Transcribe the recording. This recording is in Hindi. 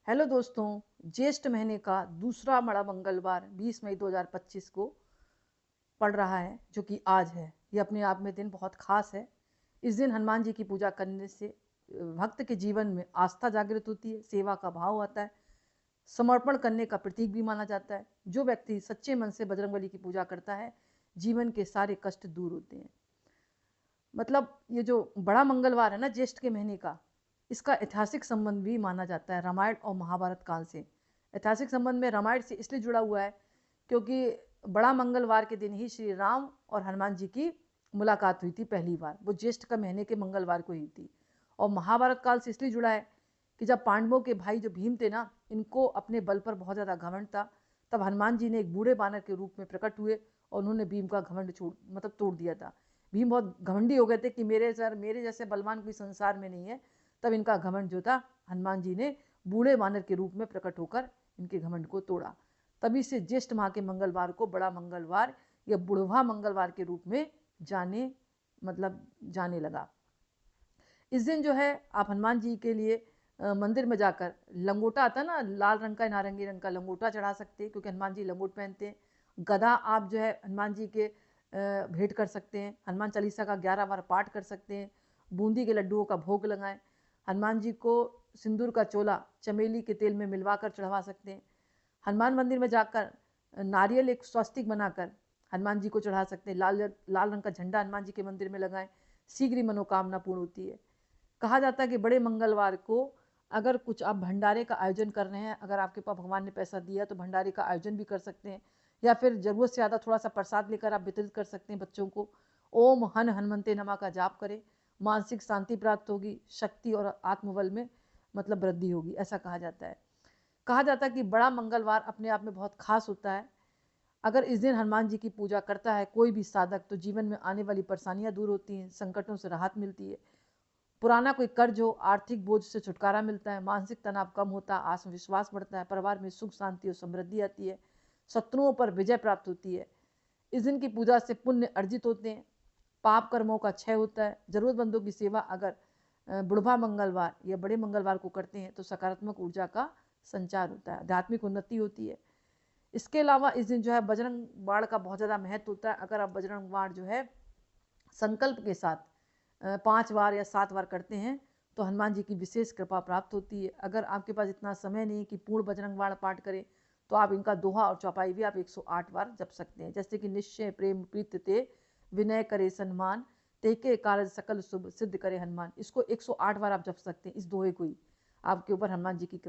हेलो दोस्तों, ज्येष्ठ महीने का दूसरा बड़ा मंगलवार 20 मई 2025 को पड़ रहा है, जो कि आज है। ये अपने आप में दिन बहुत खास है। इस दिन हनुमान जी की पूजा करने से भक्त के जीवन में आस्था जागृत होती है, सेवा का भाव आता है, समर्पण करने का प्रतीक भी माना जाता है। जो व्यक्ति सच्चे मन से बजरंगबली की पूजा करता है, जीवन के सारे कष्ट दूर होते हैं। मतलब ये जो बड़ा मंगलवार है ना ज्येष्ठ के महीने का, इसका ऐतिहासिक संबंध भी माना जाता है रामायण और महाभारत काल से। ऐतिहासिक संबंध में रामायण से इसलिए जुड़ा हुआ है क्योंकि बड़ा मंगलवार के दिन ही श्री राम और हनुमान जी की मुलाकात हुई थी पहली बार। वो ज्येष्ठ का महीने के मंगलवार को हुई थी। और महाभारत काल से इसलिए जुड़ा है कि जब पांडवों के भाई जो भीम थे ना, इनको अपने बल पर बहुत ज़्यादा घमंड था। तब हनुमान जी ने एक बूढ़े बानर के रूप में प्रकट हुए और उन्होंने भीम का घमंड तोड़ दिया था। भीम बहुत घमंडी हो गए थे कि मेरे जैसे बलवान कोई संसार में नहीं है। तब इनका घमंड जो था, हनुमान जी ने बूढ़े बानर के रूप में प्रकट होकर इनके घमंड को तोड़ा। तभी से ज्येष्ठ माह के मंगलवार को बड़ा मंगलवार या बुढ़वा मंगलवार के रूप में जाने लगा। इस दिन जो है आप हनुमान जी के लिए मंदिर में जाकर लंगोटा आता है ना, लाल रंग का नारंगी रंग का लंगोटा चढ़ा सकते हैं, क्योंकि हनुमान जी लंगोट पहनते हैं। गदा आप जो है हनुमान जी के भेंट कर सकते हैं। हनुमान चालीसा का 11 बार पाठ कर सकते हैं। बूंदी के लड्डुओं का भोग लगाएं। हनुमान जी को सिंदूर का चोला चमेली के तेल में मिलवाकर चढ़वा सकते हैं। हनुमान मंदिर में जाकर नारियल एक स्वस्तिक बनाकर हनुमान जी को चढ़ा सकते हैं। लाल लाल रंग का झंडा हनुमान जी के मंदिर में लगाएं, शीघ्र ही मनोकामना पूर्ण होती है। कहा जाता है कि बड़े मंगलवार को अगर कुछ आप भंडारे का आयोजन कर रहे हैं, अगर आपके पास भगवान ने पैसा दिया तो भंडारे का आयोजन भी कर सकते हैं, या फिर जरूरत से ज़्यादा थोड़ा सा प्रसाद लेकर आप वितरित कर सकते हैं बच्चों को। ओम हन हनुमंते नमा का जाप करें, मानसिक शांति प्राप्त होगी, शक्ति और आत्मबल में वृद्धि होगी, ऐसा कहा जाता है। कहा जाता है कि बड़ा मंगलवार अपने आप में बहुत खास होता है। अगर इस दिन हनुमान जी की पूजा करता है कोई भी साधक, तो जीवन में आने वाली परेशानियां दूर होती हैं, संकटों से राहत मिलती है, पुराना कोई कर्ज हो, आर्थिक बोझ से छुटकारा मिलता है, मानसिक तनाव कम होता है, आत्मविश्वास बढ़ता है, परिवार में सुख शांति और समृद्धि आती है, शत्रुओं पर विजय प्राप्त होती है। इस दिन की पूजा से पुण्य अर्जित होते हैं, पाप कर्मों का क्षय होता है। जरूरतमंदों की सेवा अगर बुढ़वा मंगलवार या बड़े मंगलवार को करते हैं तो सकारात्मक ऊर्जा का संचार होता है, आध्यात्मिक उन्नति होती है। इसके अलावा इस दिन जो है बजरंग बाण का बहुत ज़्यादा महत्व होता है। अगर आप बजरंग बाण जो है संकल्प के साथ 5 बार या 7 बार करते हैं तो हनुमान जी की विशेष कृपा प्राप्त होती है। अगर आपके पास इतना समय नहीं कि पूर्ण बजरंग बाण पाठ करें, तो आप इनका दोहा और चौपाई भी आप 108 बार जप सकते हैं। जैसे कि निश्चय प्रेम प्रीत ते विनय करे सन्मान, तेके कारज सकल शुभ सिद्ध करे हनुमान। इसको 108 बार आप जप सकते हैं, इस दोहे को ही। आपके ऊपर हनुमान जी की कृपा